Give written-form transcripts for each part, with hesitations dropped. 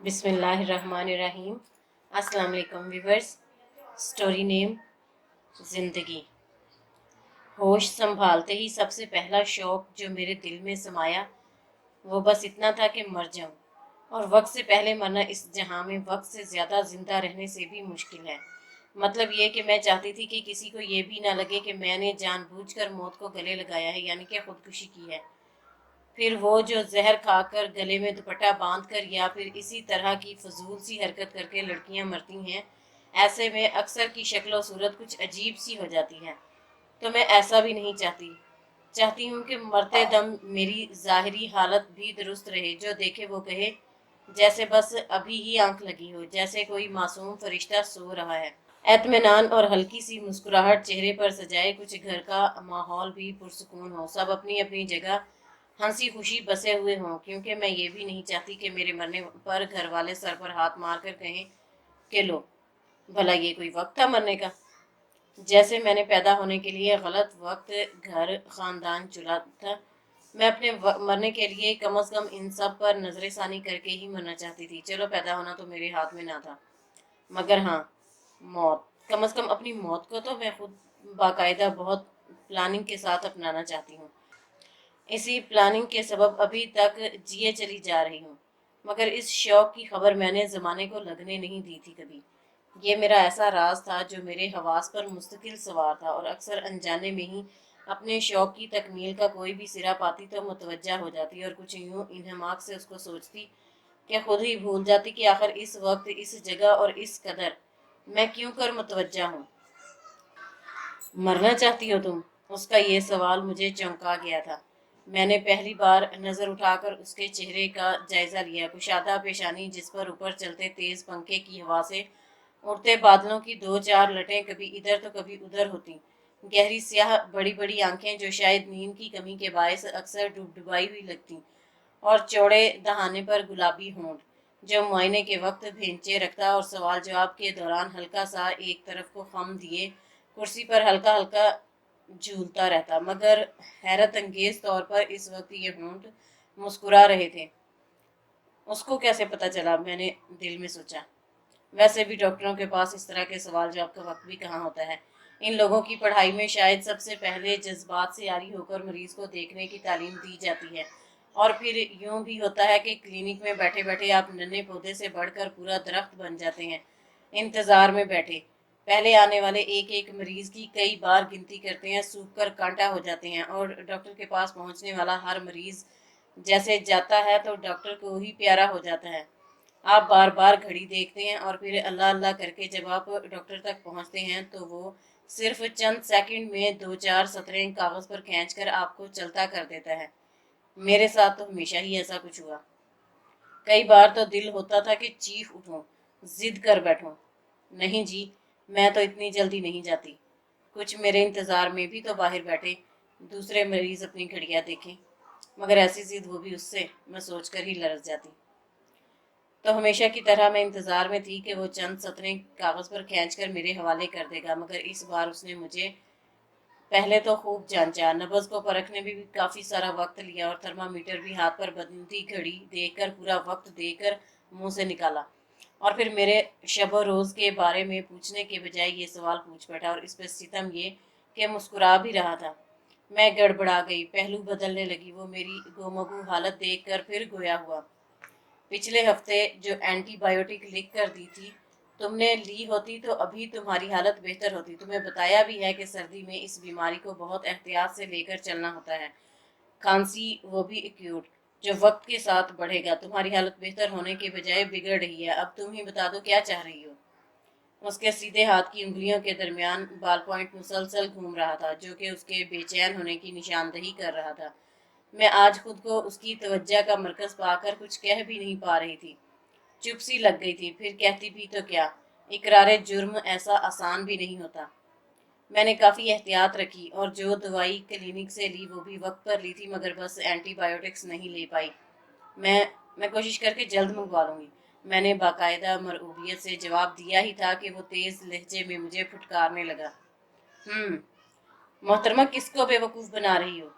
बिस्मिल्लाहिर्रहमानिर्रहीम। अस्सलाम वालेकुम व्यूवर्स। स्टोरी नेम ज़िंदगी। होश संभालते ही सबसे पहला शौक जो मेरे दिल में समाया वो बस इतना था कि मर जाऊं, और वक्त से पहले मरना इस जहां में वक्त से ज़्यादा जिंदा रहने से भी मुश्किल है। मतलब ये कि मैं चाहती थी कि किसी को ये भी ना लगे कि मैंने जानबूझकर मौत को गले लगाया है, यानी कि खुदकुशी की है। फिर वो जो जहर खाकर गले में दुपट्टा बांधकर या फिर इसी तरह की फजूल सी हरकत करके लड़कियां मरती हैं, ऐसे में अक्सर की शक्ल सूरत कुछ अजीब सी हो जाती है। तो मैं ऐसा भी नहीं चाहती। चाहती हूँ कि मरते दम मेरी ज़ाहिरी हालत भी दुरुस्त रहे, जो देखे वो कहे जैसे बस अभी ही आंख लगी हो, जैसे कोई मासूम फरिश्ता सो रहा है। एतमानान और हल्की सी मुस्कुराहट चेहरे पर सजाए कुछ घर का माहौल भी पुरसुकून हो, सब अपनी अपनी जगह हंसी खुशी बसे हुए हों, क्योंकि मैं ये भी नहीं चाहती कि मेरे मरने पर घर वाले सर पर हाथ मार कर कहें कि लो, भला ये कोई वक्त था मरने का। जैसे मैंने पैदा होने के लिए गलत वक्त घर खानदान चुना था। मैं अपने मरने के लिए कम अज कम इन सब पर नजरसानी करके ही मरना चाहती थी। चलो, पैदा होना तो मेरे हाथ में ना था, मगर हाँ, मौत, कम अज कम अपनी मौत को तो मैं खुद बाकायदा बहुत प्लानिंग के साथ अपनाना चाहती हूँ। इसी प्लानिंग के सबब अभी तक जिए चली जा रही हूँ, मगर इस शौक की खबर मैंने ज़माने को लगने नहीं दी थी कभी। ये मेरा ऐसा राज था जो मेरे हवास पर मुस्तकिल सवार था, और अक्सर अनजाने में ही अपने शौक की तकमील का कोई भी सिरा पाती तो मुतवज्जा हो जाती, और कुछ यूं इन्हमाक से उसको सोचती कि खुद ही भूल जाती कि आखिर इस वक्त, इस जगह और इस कदर मैं क्यों कर मुतवज्जा हूँ। मरना चाहती हो तुम? उसका ये सवाल मुझे चौंका गया था। मैंने पहली बार नजर उठाकर उसके चेहरे का जायजा लिया। कुशादा पेशानी, जिस पर ऊपर चलते तेज पंखे की हवा से उड़ते बादलों की दो चार लटें कभी इधर तो कभी उधर होती। गहरी स्याह बड़ी बड़ी आंखें जो शायद नींद की कमी के बायस अक्सर डुबडुबाई हुई लगती, और चौड़े दहाने पर गुलाबी होंठ जो मुआयने के वक्त भेंचे रखता और सवाल जवाब के दौरान हल्का सा एक तरफ को खम दिए कुर्सी पर हल्का हल्का झूलता रहता। मगर हैरत अंगेज तौर पर इस वक्त ये होंठ मुस्कुरा रहे थे। उसको कैसे पता चला, मैंने दिल में सोचा। वैसे भी डॉक्टरों के पास इस तरह के सवाल जवाब का वक्त भी कहाँ होता है। इन लोगों की पढ़ाई में शायद सबसे पहले जज्बात से आरी होकर मरीज को देखने की तालीम दी जाती है, और फिर यूं भी होता है कि क्लिनिक में बैठे बैठे आप नन्हे पौधे से बढ़कर पूरा दरख्त बन जाते हैं। इंतजार में बैठे पहले आने वाले एक एक मरीज की कई बार गिनती करते हैं, सूख कर कांटा हो जाते हैं, और डॉक्टर के पास पहुंचने वाला हर मरीज जैसे जाता है तो डॉक्टर को ही प्यारा हो जाता है। आप बार बार घड़ी देखते हैं, और फिर अल्लाह अल्लाह करके जब आप डॉक्टर तक पहुंचते हैं तो वो सिर्फ चंद सेकंड में दो चार सतरें कागज पर खींचकर आपको चलता कर देता है। मेरे साथ तो हमेशा ही ऐसा कुछ हुआ। कई बार तो दिल होता था कि चीख उठूं, जिद कर बैठूं, नहीं जी, मैं तो इतनी जल्दी नहीं जाती। कुछ मेरे इंतजार में भी तो बाहर बैठे दूसरे मरीज अपनी घड़ियां देखें। मगर ऐसी जिद, वो भी उससे, मैं सोचकर ही लरस जाती। तो हमेशा की तरह मैं इंतजार में थी कि वो चंद सतरें कागज पर खींचकर मेरे हवाले कर देगा, मगर इस बार उसने मुझे पहले तो खूब जांचा। नब्ज को परखने में भी काफी सारा वक्त लिया, और थर्मामीटर भी हाथ पर बंधी घड़ी देखकर पूरा वक्त देकर मुंह से निकाला, और फिर मेरे शब रोज के बारे में पूछने के बजाय ये सवाल पूछ बैठा, और इस पर सितम ये कि मुस्कुरा भी रहा था। मैं गड़बड़ा गई, पहलू बदलने लगी। वो मेरी गोमगू हालत देखकर फिर गोया हुआ। पिछले हफ्ते जो एंटीबायोटिक लिख कर दी थी, तुमने ली होती तो अभी तुम्हारी हालत बेहतर होती। तुम्हें बताया भी है कि सर्दी में इस बीमारी को बहुत एहतियात से लेकर चलना होता है। खांसी, वो भी एक्यूट, जो वक्त के साथ बढ़ेगा। तुम्हारी हालत बेहतर होने के बजाय बिगड़ रही है। अब तुम ही बता दो क्या चाह रही हो। उसके सीधे हाथ की उंगलियों के दरमियान बाल पॉइंट मुसलसल घूम रहा था, जो कि उसके बेचैन होने की निशानदही कर रहा था। मैं आज खुद को उसकी तवज्जो का मरकज पाकर कुछ कह भी नहीं पा रही थी। चुप सी लग गई थी। फिर कहती भी तो क्या, इकरारे जुर्म ऐसा आसान भी नहीं होता। मैंने काफ़ी एहतियात रखी, और जो दवाई क्लिनिक से ली वो भी वक्त पर ली थी, मगर बस एंटीबायोटिक्स नहीं ले पाई। मैं कोशिश करके जल्द मंगवा लूँगी। मैंने बाकायदा मरऊबियत से जवाब दिया ही था कि वो तेज़ लहजे में मुझे फुटकारने लगा। मोहतरमा, किसको बेवकूफ़ बना रही हो?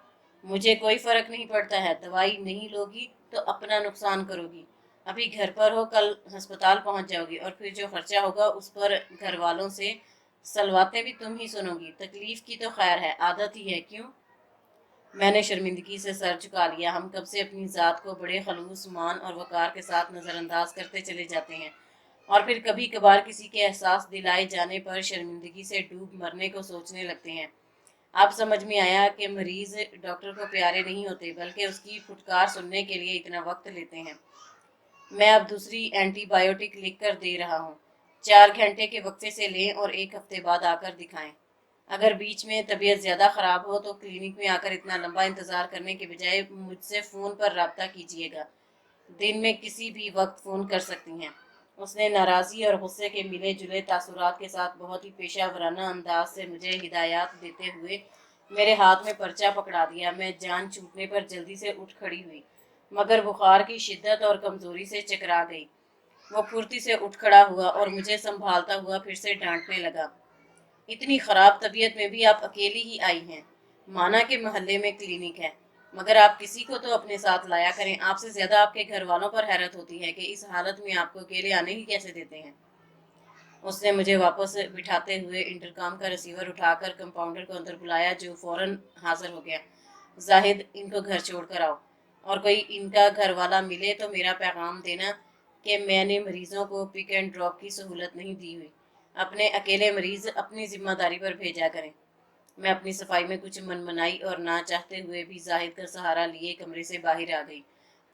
मुझे कोई फ़र्क नहीं पड़ता है। दवाई नहीं लोगी तो अपना नुकसान करोगी। अभी घर पर हो, कल अस्पताल पहुंच जाओगी और फिर जो खर्चा होगा उस पर घर वालों से सलवाते भी तुम ही सुनोगी। तकलीफ की तो खैर है, आदत ही है। क्यों? मैंने शर्मिंदगी से सर झुका लिया। हम कब से अपनी ज़ात को बड़े खलूस, मान और वक़ार के साथ नज़रअंदाज करते चले जाते हैं, और फिर कभी कभार किसी के एहसास दिलाए जाने पर शर्मिंदगी से डूब मरने को सोचने लगते हैं। अब समझ में आया कि मरीज़ डॉक्टर को प्यारे नहीं होते, बल्कि उसकी फुटकार सुनने के लिए इतना वक्त लेते हैं। मैं अब दूसरी एंटीबायोटिक लिख कर दे रहा हूँ। 4 घंटे के वक्फे से लें और 1 हफ्ते बाद आकर दिखाएं। अगर बीच में तबीयत ज़्यादा ख़राब हो तो क्लिनिक में आकर इतना लंबा इंतज़ार करने के बजाय मुझसे फ़ोन पर रब्ता कीजिएगा। दिन में किसी भी वक्त फ़ोन कर सकती हैं। उसने नाराज़गी और गुस्से के मिले जुले तासुरात के साथ बहुत ही पेशा वराना अंदाज से मुझे हिदायत देते हुए मेरे हाथ में पर्चा पकड़ा दिया। मैं जान छूटने पर जल्दी से उठ खड़ी हुई, मगर बुखार की शिद्दत और कमज़ोरी से चकरा गई। वो फुर्ती से उठ खड़ा हुआ और मुझे संभालता हुआ फिर से डांटने लगा। इतनी खराब तबीयत में भी आप अकेली ही आई हैं। माना के मोहल्ले में क्लिनिक है, मगर आप किसी को तो अपने साथ लाया करें। आपसे ज्यादा आपके घर वालों पर हैरत होती है कि इस हालत में आपको अकेले आने ही कैसे देते हैं। उसने मुझे वापस बिठाते हुए इंटरकॉम का रिसीवर उठाकर कंपाउंडर को अंदर बुलाया, जो फौरन हाजिर हो गया। जाहिद, इनको घर छोड़ कर आओ, और कोई इनका घर वाला मिले तो मेरा पैगाम देना कि मैंने मरीजों को पिक एंड ड्रॉप की सहूलत नहीं दी हुई। अपने अकेले मरीज अपनी जिम्मेदारी पर भेजा करें। मैं अपनी सफाई में कुछ मनमनाई और ना चाहते हुए भी जाहिद का सहारा लिए कमरे से बाहर आ गई।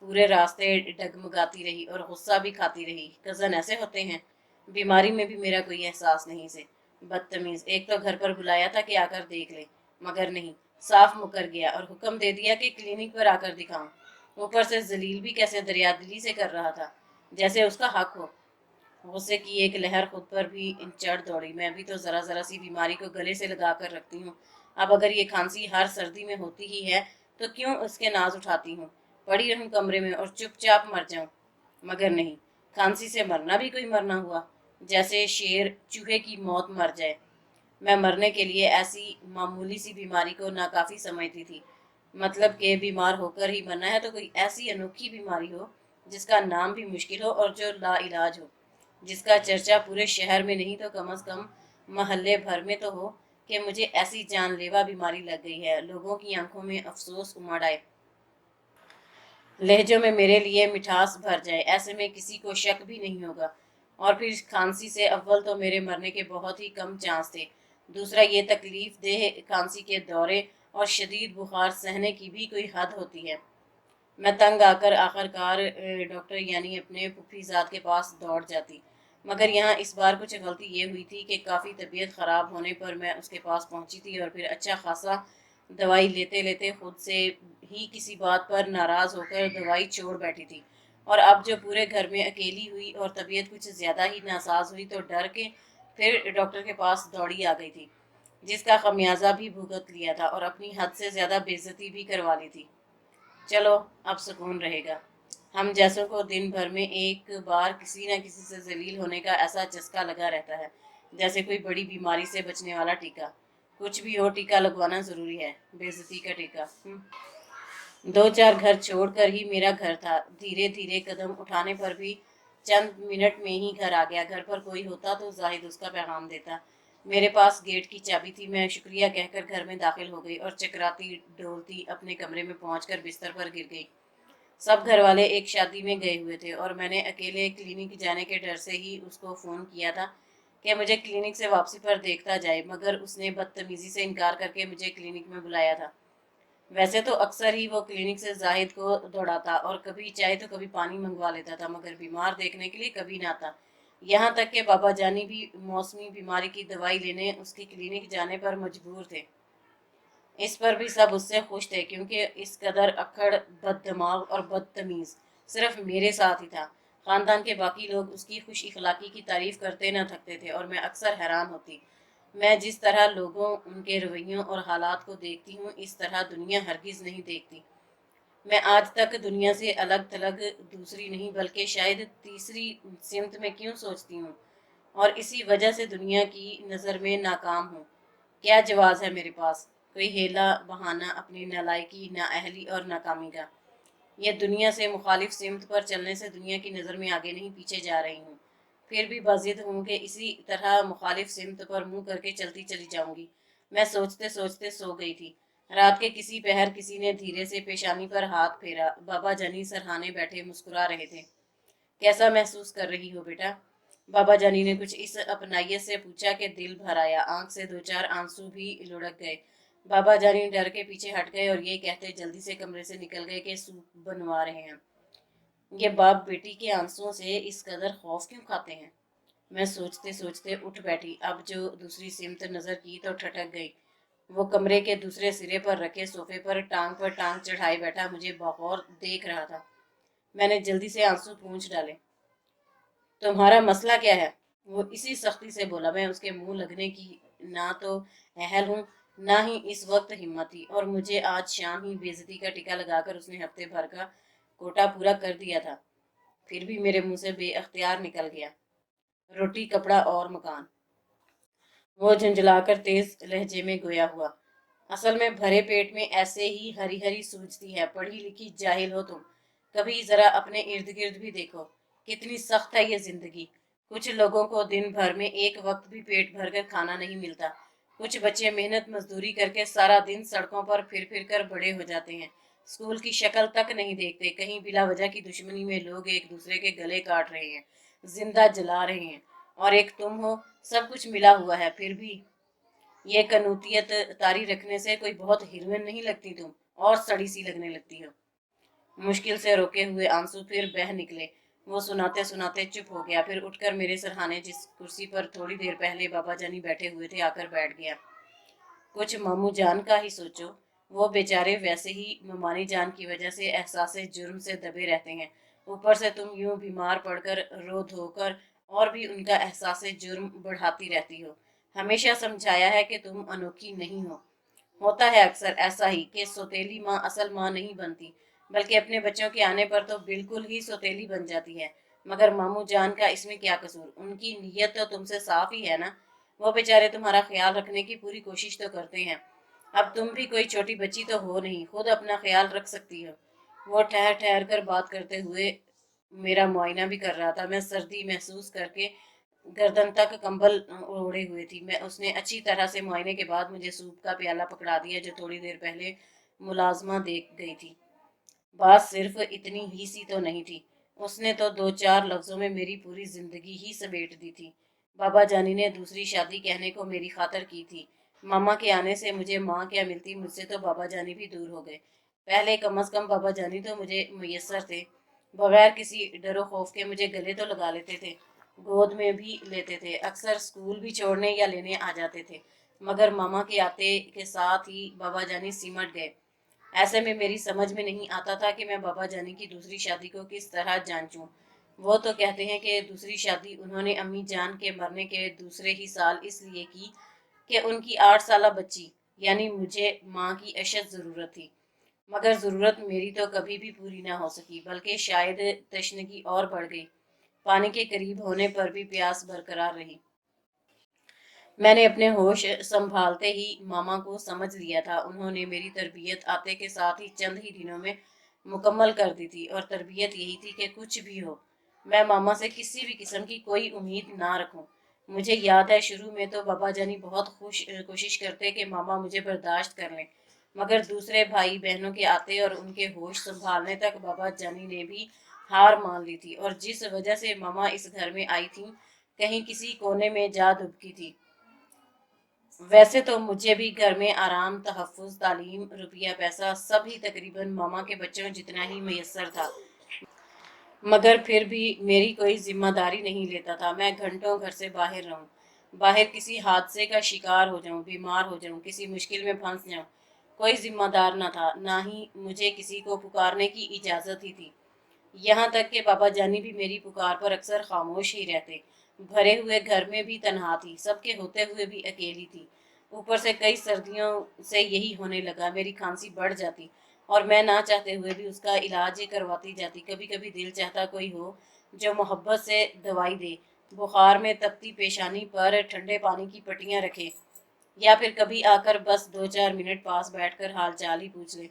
पूरे रास्ते डगमगाती रही और गुस्सा भी खाती रही। कज़न ऐसे होते हैं, बीमारी में भी मेरा कोई एहसास नहीं से। बदतमीज, एक तो घर पर बुलाया था कि आकर देख ले, मगर नहीं, साफ मुकर गया और हुक्म दे दिया कि क्लिनिक पर आकर दिखाऊं। ऊपर से जलील भी कैसे दरियादिली से कर रहा था, जैसे उसका हक हो। गुस्से की एक लहर खुद पर भी चढ़ दौड़ी। मैं भी तो जरा जरा सी बीमारी को गले से लगा कर रखती हूँ। अब अगर ये खांसी हर सर्दी में होती ही है तो क्यों उसके नाज उठाती हूँ? पड़ी रहूं कमरे में और चुपचाप मर जाऊं। मगर नहीं, खांसी से मरना भी कोई मरना हुआ, जैसे शेर चूहे की मौत मर जाए। मैं मरने के लिए ऐसी मामूली सी बीमारी को नाकाफी समझती थी। मतलब कि बीमार होकर ही मरना है तो कोई ऐसी अनोखी बीमारी हो जिसका नाम भी मुश्किल हो और जो लाइलाज हो, जिसका चर्चा पूरे शहर में नहीं तो कम से कम महल्ले भर में तो हो कि मुझे ऐसी जानलेवा बीमारी लग गई है। लोगों की आंखों में अफसोस उमड़ आए, लहजों में मेरे लिए मिठास भर जाए। ऐसे में किसी को शक भी नहीं होगा। और फिर खांसी से अव्वल तो मेरे मरने के बहुत ही कम चांस थे। दूसरा, ये तकलीफ देह खांसी के दौरे और शदीद बुखार सहने की भी कोई हद होती है। मैं तंग आकर आखिरकार डॉक्टर यानी अपने पुफीजाद के पास दौड़ जाती। मगर यहाँ इस बार कुछ गलती ये हुई थी कि काफ़ी तबीयत ख़राब होने पर मैं उसके पास पहुँची थी और फिर अच्छा खासा दवाई लेते लेते खुद से ही किसी बात पर नाराज़ होकर दवाई छोड़ बैठी थी। और अब जो पूरे घर में अकेली हुई और तबीयत कुछ ज़्यादा ही नासाज हुई तो डर के फिर डॉक्टर के पास दौड़ी आ गई थी, जिसका खमियाजा भी भुगत लिया था और अपनी हद से ज़्यादा बेइज्जती भी करवा ली थी। चलो, अब सुकून रहेगा। हम जैसों को दिन भर में एक बार किसी न किसी से जलील होने का ऐसा चस्का लगा रहता है, जैसे कोई बड़ी बीमारी से बचने वाला टीका। कुछ भी हो, टीका लगवाना जरूरी है, बेइज्जती का टीका। 2-4 घर छोड़कर ही मेरा घर था। धीरे धीरे कदम उठाने पर भी चंद मिनट में ही घर आ गया। घर पर कोई होता तो जाहिद उसका पैगाम देता। मेरे पास गेट की चाबी थी। मैं शुक्रिया कहकर घर में दाखिल हो गई और चकराती डोलती अपने कमरे में पहुंचकर बिस्तर पर गिर गई। सब घर वाले एक शादी में गए हुए थे और मैंने अकेले क्लिनिक जाने के डर से ही उसको फ़ोन किया था कि मुझे क्लिनिक से वापसी पर देखता जाए, मगर उसने बदतमीज़ी से इनकार करके मुझे क्लिनिक में बुलाया था। वैसे तो अक्सर ही वो क्लिनिक से जाहिद को दौड़ाता और कभी चाहे तो कभी पानी मंगवा लेता था, मगर बीमार देखने के लिए कभी ना आता। यहाँ तक कि बाबा जानी भी मौसमी बीमारी की दवाई लेने उसकी क्लिनिक जाने पर मजबूर थे। इस पर भी सब उससे खुश थे, क्योंकि इस कदर अक्खड़, बददिमाग और बदतमीज सिर्फ मेरे साथ ही था। खानदान के बाकी लोग उसकी खुश इखलाकी की तारीफ करते न थकते थे और मैं अक्सर हैरान होती। मैं जिस तरह लोगों, उनके रवैयों और हालात को देखती हूँ, इस तरह दुनिया हरगिज नहीं देखती। मैं आज तक दुनिया से अलग थलग दूसरी नहीं बल्कि शायद तीसरी सिमत में क्यों सोचती हूँ, और इसी वजह से दुनिया की नज़र में नाकाम हूँ। क्या जवाब है मेरे पास? कोई हेला बहाना अपनी नालायकी, नाअहली और नाकामी का। یہ دنیا سے مخالف سمت پر چلنے سے دنیا کی نظر میں آگے نہیں پیچھے جا رہی ہوں، پھر بھی بضد ہوں کہ اسی طرح مخالف سمت پر منہ کر کے چلتی چلی جاؤں گی۔ میں سوچتے سوچتے سو گئی تھی۔ رات کے کسی پہر کسی نے دھیرے سے پیشانی پر ہاتھ پھیرا۔ بابا جانی سرہانے بیٹھے مسکرا رہے تھے۔ کیسا محسوس کر رہی ہو بیٹا؟ بابا جانی نے کچھ اس اپنائیت سے پوچھا کہ دل بھر آیا، آنکھ سے دو چار آنسو بھی لڑک گئے۔ بابا جانی ڈر کے پیچھے ہٹ گئے اور یہ کہتے جلدی سے کمرے سے نکل گئے کہ سوپ بنوا رہے ہیں۔ یہ باپ بیٹی کے آنسوؤں سے اس قدر خوف کیوں کھاتے ہیں؟ میں سوچتے سوچتے اٹھ بیٹھی۔ اب جو دوسری سمت نظر کی تو ٹھٹک گئی۔ وہ کمرے کے دوسرے سرے پر رکھے صوفے پر ٹانگ چڑھائے بیٹھا مجھے بغور دیکھ رہا تھا۔ میں نے جلدی سے آنسو پونچھ ڈالے۔ تمہارا مسئلہ کیا ہے؟ وہ اسی سختی سے بولا۔ میں اس کے منہ لگنے کی نہ تو اہل ہوں نہ ہی اس وقت ہمت تھی، اور مجھے آج شام ہی بے عزتی کا ٹکا لگا کر اس نے ہفتے بھر کا کوٹا پورا کر دیا تھا، پھر بھی میرے منہ سے بے اختیار نکل گیا، روٹی کپڑا اور مکان۔ وہ جھنجھلا کر تیز لہجے میں گویا ہوا، اصل میں بھرے پیٹ میں ایسے ہی ہری ہری سوجتی ہے۔ پڑھی لکھی جاہل ہو تم، کبھی ذرا اپنے ارد گرد بھی دیکھو، کتنی سخت ہے یہ زندگی۔ کچھ لوگوں کو دن بھر میں ایک وقت بھی پیٹ بھر کر کھانا نہیں ملتا۔ کچھ بچے محنت مزدوری کر کے سارا دن سڑکوں پر پھر پھر کر بڑے ہو جاتے ہیں، اسکول کی شکل تک نہیں دیکھتے۔ کہیں بلا وجہ کی دشمنی میں لوگ ایک دوسرے کے گلے کاٹ رہے ہیں، زندہ جلا رہے ہیں، اور ایک تم ہو، سب کچھ ملا ہوا ہے، پھر بھی یہ کنوتیت طاری رکھنے سے کوئی بہت ہیروئن نہیں لگتی تم، اور سڑی سی لگنے لگتی ہو۔ مشکل سے روکے ہوئے آنسو پھر بہہ نکلے۔ وہ سناتے سناتے چپ ہو گیا، پھر اٹھ کر میرے سرہانے جس کرسی پر تھوڑی دیر پہلے بابا جانی بیٹھے ہوئے تھے آ کر بیٹھ گیا۔ کچھ ماموں جان کا ہی سوچو، وہ بیچارے ویسے ہی ممانی جان کی وجہ سے احساس جرم سے دبے رہتے ہیں، اوپر سے تم یوں بیمار پڑ کر رو دھو کر اور بھی ان کا احساس جرم بڑھاتی رہتی ہو۔ ہمیشہ سمجھایا ہے کہ تم انوکھی نہیں ہو۔ ہوتا ہے اکثر ایسا ہی کہ سوتیلی ماں اصل ماں نہیں بنتی، بلکہ اپنے بچوں کے آنے پر تو بالکل ہی سوتیلی بن جاتی ہے۔ مگر ماموں جان کا اس میں کیا قصور؟ ان کی نیت تو تم سے صاف ہی ہے نا، وہ بیچارے تمہارا خیال رکھنے کی پوری کوشش تو کرتے ہیں۔ اب تم بھی کوئی چھوٹی بچی تو ہو نہیں، خود اپنا خیال رکھ سکتی ہو۔ وہ ٹھہر ٹھہر کر بات کرتے ہوئے میرا معائنہ بھی کر رہا تھا۔ میں سردی محسوس کر کے گردن تک کمبل اوڑھے ہوئے تھی۔ اس نے اچھی طرح سے معائنے کے بعد مجھے سوپ کا پیالہ پکڑا دیا جو تھوڑی دیر پہلے ملازمہ دیکھ گئی تھی۔ بات صرف اتنی ہی سی تو نہیں تھی، اس نے تو دو چار لفظوں میں میری پوری زندگی ہی سمیٹ دی تھی۔ بابا جانی نے دوسری شادی کہنے کو میری خاطر کی تھی۔ ماما کے آنے سے مجھے ماں کیا ملتی، مجھ سے تو بابا جانی بھی دور ہو گئے۔ پہلے کم از کم بابا جانی تو مجھے میسر تھے، بغیر کسی ڈر و خوف کے مجھے گلے تو لگا لیتے تھے، گود میں بھی لیتے تھے، اکثر اسکول بھی چھوڑنے یا لینے آ جاتے تھے۔ مگر ماما کے آتے کے ساتھ ہی بابا جانی سمٹ گئے۔ ایسے میں میری سمجھ میں نہیں آتا تھا کہ میں بابا جانی کی دوسری شادی کو کس طرح جانچوں۔ وہ تو کہتے ہیں کہ دوسری شادی انہوں نے امی جان کے مرنے کے دوسرے ہی سال اس لیے کی کہ ان کی 8 سالہ بچی یعنی مجھے ماں کی اشد ضرورت تھی، مگر ضرورت میری تو کبھی بھی پوری نہ ہو سکی، بلکہ شاید تشنگی اور بڑھ گئی۔ پانی کے قریب ہونے پر بھی پیاس برقرار رہی۔ میں نے اپنے ہوش سنبھالتے ہی ماما کو سمجھ لیا تھا۔ انہوں نے میری تربیت آتے کے ساتھ ہی چند ہی دنوں میں مکمل کر دی تھی، اور تربیت یہی تھی کہ کچھ بھی ہو میں ماما سے کسی بھی قسم کی کوئی امید نہ رکھوں۔ مجھے یاد ہے شروع میں تو بابا جانی بہت کوشش کرتے کہ ماما مجھے برداشت کر لیں، مگر دوسرے بھائی بہنوں کے آتے اور ان کے ہوش سنبھالنے تک بابا جانی نے بھی ہار مان لی تھی، اور جس وجہ سے ماما اس گھر میں آئی تھیں کہیں کسی کونے میں جا دبکی تھی۔ ویسے تو مجھے بھی گھر میں آرام، تحفظ، تعلیم، روپیہ پیسہ سب ہی تقریباً ماما کے بچوں جتنا ہی میسر تھا، مگر پھر بھی میری کوئی ذمہ داری نہیں لیتا تھا۔ میں گھنٹوں گھر سے باہر رہوں، باہر کسی حادثے کا شکار ہو جاؤں، بیمار ہو جاؤں، کسی مشکل میں پھنس جاؤں، کوئی ذمہ دار نہ تھا، نہ ہی مجھے کسی کو پکارنے کی اجازت ہی تھی۔ یہاں تک کہ بابا جانی بھی میری پکار پر اکثر خاموش ہی رہتے۔ بھرے ہوئے گھر میں بھی تنہا تھی، سب کے ہوتے ہوئے بھی اکیلی تھی۔ اوپر سے کئی سردیوں سے یہی ہونے لگا، میری کھانسی بڑھ جاتی اور میں نہ چاہتے ہوئے بھی اس کا علاج کرواتی جاتی۔ کبھی کبھی دل چاہتا کوئی ہو جو محبت سے دوائی دے، بخار میں تپتی پیشانی پر ٹھنڈے پانی کی پٹیاں رکھے، یا پھر کبھی آ کر بس 2 4 منٹ پاس بیٹھ کر حال چال ہی پوچھ لے۔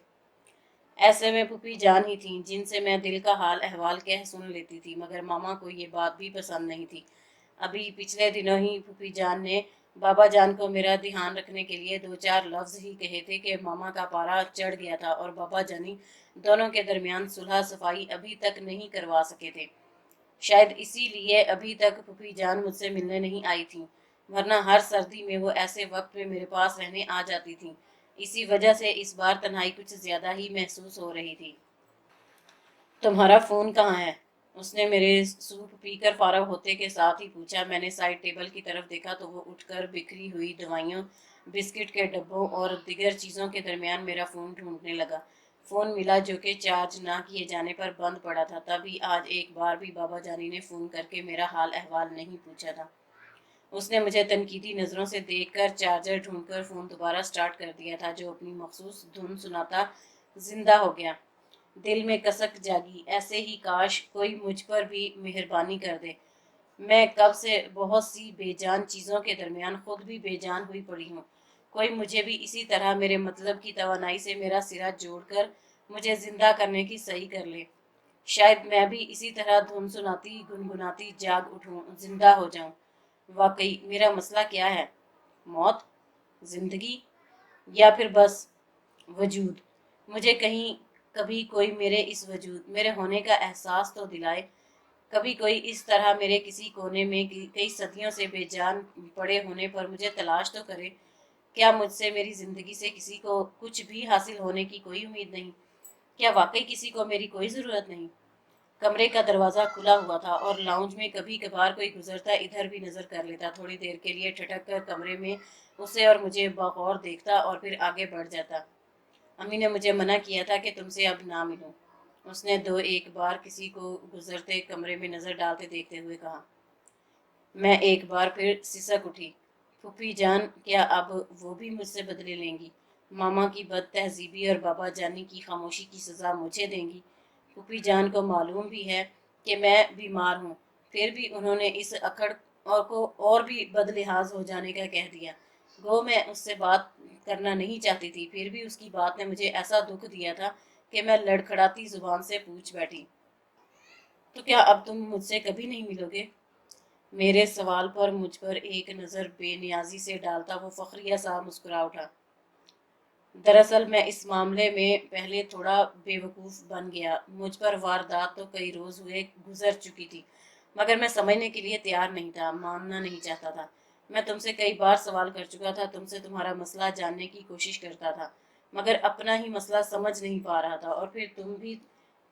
ऐसे में फूफी जान ही थीं जिनसे मैं दिल का हाल अहवाल कह सुन लेती थी, मगर मामा को ये बात भी पसंद नहीं थी। अभी पिछले दिनों ही फूफी जान ने बाबा जान को मेरा ध्यान रखने के लिए दो चार लफ्ज ही कहे थे कि मामा का पारा चढ़ गया था और बाबा जानी दोनों के दरमियान सुलह सफाई अभी तक नहीं करवा सके थे। शायद इसीलिए अभी तक फूफी जान मुझसे मिलने नहीं आई थी, वरना हर सर्दी में वो ऐसे वक्त में मेरे पास रहने आ जाती थी। इसी वजह से इस बार तन्हाई कुछ ज्यादा ही महसूस हो रही थी। तुम्हारा फोन कहाँ है? उसने मेरे सूप पीकर फारग होते के साथ ही पूछा। मैंने साइड टेबल की तरफ देखा तो वो उठकर बिखरी हुई दवाइयों, बिस्किट के डब्बों और दिगर चीज़ों के दरमियान मेरा फ़ोन ढूंढने लगा। फ़ोन मिला जो कि चार्ज ना किए जाने पर बंद पड़ा था। तभी आज एक बार भी बाबा जानी ने फ़ोन करके मेरा हाल अहवाल नहीं पूछा था। उसने मुझे तनकीदी नज़रों से देखकर चार्जर ढूंढकर फ़ोन दोबारा स्टार्ट कर दिया था, जो अपनी मखसूस धुन सुनाता जिंदा हो गया। दिल में कसक जागी, ऐसे ही काश कोई मुझ पर भी मेहरबानी कर दे। मैं कब से बहुत सी बेजान चीज़ों के दरमियान खुद भी बेजान हुई पड़ी हूँ। कोई मुझे भी इसी तरह मेरे मतलब की तवानाई से मेरा सिरा जोड़कर मुझे जिंदा करने की सही कर ले। शायद मैं भी इसी तरह धुन सुनाती गुनगुनाती जाग उठूं, जिंदा हो जाऊं। वाकई मेरा मसला क्या है? मौत, जिंदगी, या फिर बस वजूद? मुझे कहीं कभी कोई मेरे इस वजूद, मेरे होने का एहसास तो दिलाए। कभी कोई इस तरह मेरे किसी कोने में कई सदियों से बेजान पड़े होने पर मुझे तलाश तो करे। क्या मुझसे मेरी जिंदगी से किसी को कुछ भी हासिल होने की कोई उम्मीद नहीं? क्या वाकई किसी को मेरी कोई ज़रूरत नहीं? कमरे का दरवाज़ा खुला हुआ था और लाउंज में कभी कभार कोई गुजरता इधर भी नजर कर लेता। थोड़ी देर के लिए ठटक कर कमरे में उसे और मुझे बगौर देखता और फिर आगे बढ़ जाता। अम्मी ने मुझे मना किया था कि तुमसे अब ना मिलूं, उसने दो एक बार किसी को गुजरते कमरे में नजर डालते देखते हुए कहा। मैं एक बार फिर सिसक उठी। फूफी जान क्या अब वो भी मुझसे बदले लेंगी? मामा की बद तहजीबी और बाबा जानी की खामोशी की सज़ा मुझे देंगी? फूफी जान को मालूम भी है कि मैं बीमार हूँ, फिर भी उन्होंने इस अकड़ और को और भी बदलिहाज हो जाने का कह दिया। गो मैं उससे बात करना नहीं चाहती थी, फिर भी उसकी बात ने मुझे ऐसा दुख दिया था कि मैं लड़खड़ाती जुबान से पूछ बैठी, तो क्या अब तुम मुझसे कभी नहीं मिलोगे? मेरे सवाल पर मुझ पर एक नज़र बेनियाजी से डालता वो फखरिया सा मुस्कुरा उठा। दरअसल मैं इस मामले में पहले थोड़ा बेवकूफ़ बन गया। मुझ पर वारदात तो कई रोज़ हुए गुजर चुकी थी, मगर मैं समझने के लिए तैयार नहीं था, मानना नहीं चाहता था। मैं तुमसे कई बार सवाल कर चुका था, तुमसे तुम्हारा मसला जानने की कोशिश करता था, मगर अपना ही मसला समझ नहीं पा रहा था। और फिर तुम भी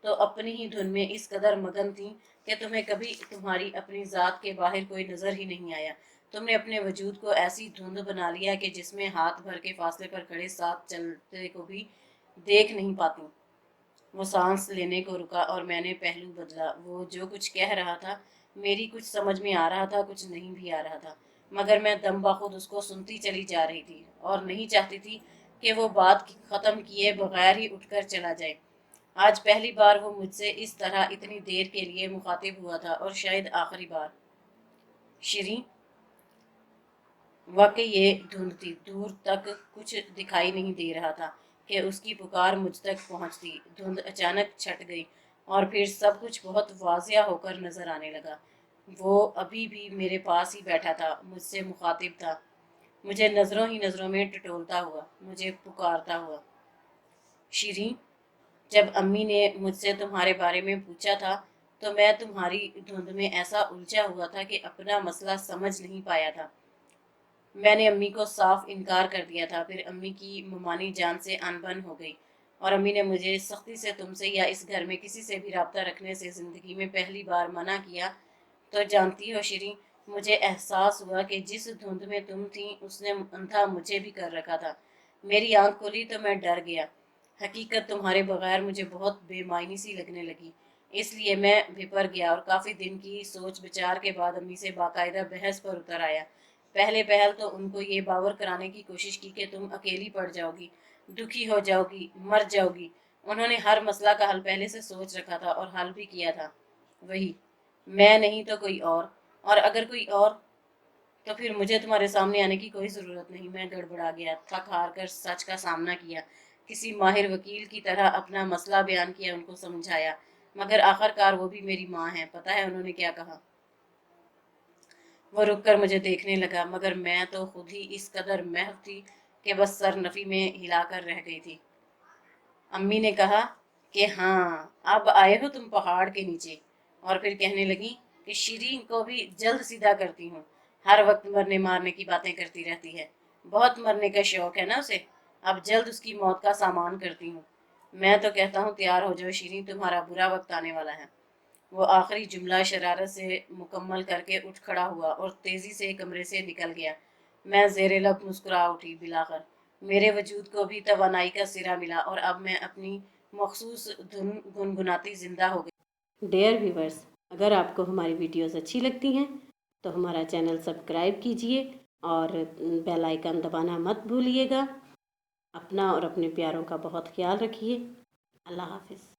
तो अपनी ही धुन में इस कदर मगन थी कि तुम्हें कभी तुम्हारी अपनी ज़ात के बाहर कोई नज़र ही नहीं आया। तुमने अपने वजूद को ऐसी धुंध बना लिया कि जिसमें हाथ भर के फासले पर खड़े साथ चलते को भी देख नहीं पाती। वो सांस लेने को रुका और मैंने पहलू बदला। वो जो कुछ कह रहा था मेरी कुछ समझ में आ रहा था, कुछ नहीं भी आ रहा था, मगर मैं दम बखुद उसको सुनती चली जा रही थी और नहीं चाहती थी कि वो बात खत्म किए बगैर ही उठकर चला जाए। आज पहली बार वो मुझसे इस तरह इतनी देर के लिए मुखातिब हुआ था, और शायद आखिरी बार। शिरीन, वाकई ये धुंध थी, दूर तक कुछ दिखाई नहीं दे रहा था कि उसकी पुकार मुझ तक पहुंचती। धुंध अचानक छट गई और फिर सब कुछ बहुत वाजिया होकर नजर आने लगा। वो अभी भी मेरे पास ही बैठा था, मुझसे मुखातिब था, मुझे नजरों ही नजरों में टटोलता हुआ, मुझे पुकारता हुआ। शीरीन, जब अम्मी ने मुझसे तुम्हारे बारे में पूछा था तो मैं तुम्हारी धुंध में ऐसा उलझा हुआ था कि अपना मसला समझ नहीं पाया था। मैंने अम्मी को साफ इनकार कर दिया था। फिर अम्मी की मुमानी जान से अनबन हो गई और अम्मी ने मुझे सख्ती से तुमसे या इस घर में किसी से भी रब्ता रखने से ज़िंदगी में पहली बार मना किया। तो जानती हो शिरी, मुझे एहसास हुआ कि जिस धुंध में तुम थी उसने अंधा मुझे भी कर रखा था। मेरी आंख खोली तो मैं डर गया। हकीकत तुम्हारे बगैर मुझे बहुत बेमायनी सी लगने लगी। इसलिए मैं भिपर गया और काफ़ी दिन की सोच विचार के बाद अम्मी से बाकायदा बहस पर उतर आया। पहले पहल तो उनको ये बावर कराने की कोशिश की कि तुम अकेली पड़ जाओगी, दुखी हो जाओगी, मर जाओगी। उन्होंने हर मसला का हल पहले से सोच रखा था और हल भी किया था। वही मैं, नहीं तो कोई और अगर कोई और, तो फिर मुझे तुम्हारे सामने आने की कोई ज़रूरत नहीं। मैं गड़बड़ा गया, थक हार कर सच का सामना किया। کسی ماہر وکیل کی طرح اپنا مسئلہ بیان کیا، ان کو سمجھایا، مگر آخرکار وہ بھی میری ماں ہیں۔ پتہ ہے انہوں نے کیا کہا؟ وہ رک کر مجھے دیکھنے لگا، مگر میں تو خود ہی اس قدر محو تھی کہ بس سر نفی میں ہلا کر رہ گئی تھی۔ امی نے کہا کہ ہاں، اب آئے ہو تم پہاڑ کے نیچے، اور پھر کہنے لگی کہ شیرین کو بھی جلد سیدھا کرتی ہوں، ہر وقت مرنے مارنے کی باتیں کرتی رہتی ہے، بہت مرنے کا شوق ہے نا اسے، اب جلد اس کی موت کا سامان کرتی ہوں۔ میں تو کہتا ہوں تیار ہو جاؤ شیرین، تمہارا برا وقت آنے والا ہے۔ وہ آخری جملہ شرارت سے مکمل کر کے اٹھ کھڑا ہوا اور تیزی سے کمرے سے نکل گیا۔ میں زیر لب مسکرا اٹھی۔ بالآخر میرے وجود کو بھی توانائی کا سرا ملا اور اب میں اپنی مخصوص دھن گنگناتی زندہ ہو گئی۔ ڈیئر ویورز، اگر آپ کو ہماری ویڈیوز اچھی لگتی ہیں تو ہمارا چینل سبسکرائب کیجئے اور بیل آئیکن دبانا مت بھولیے گا۔ اپنا اور اپنے پیاروں کا بہت خیال رکھیے۔ اللہ حافظ۔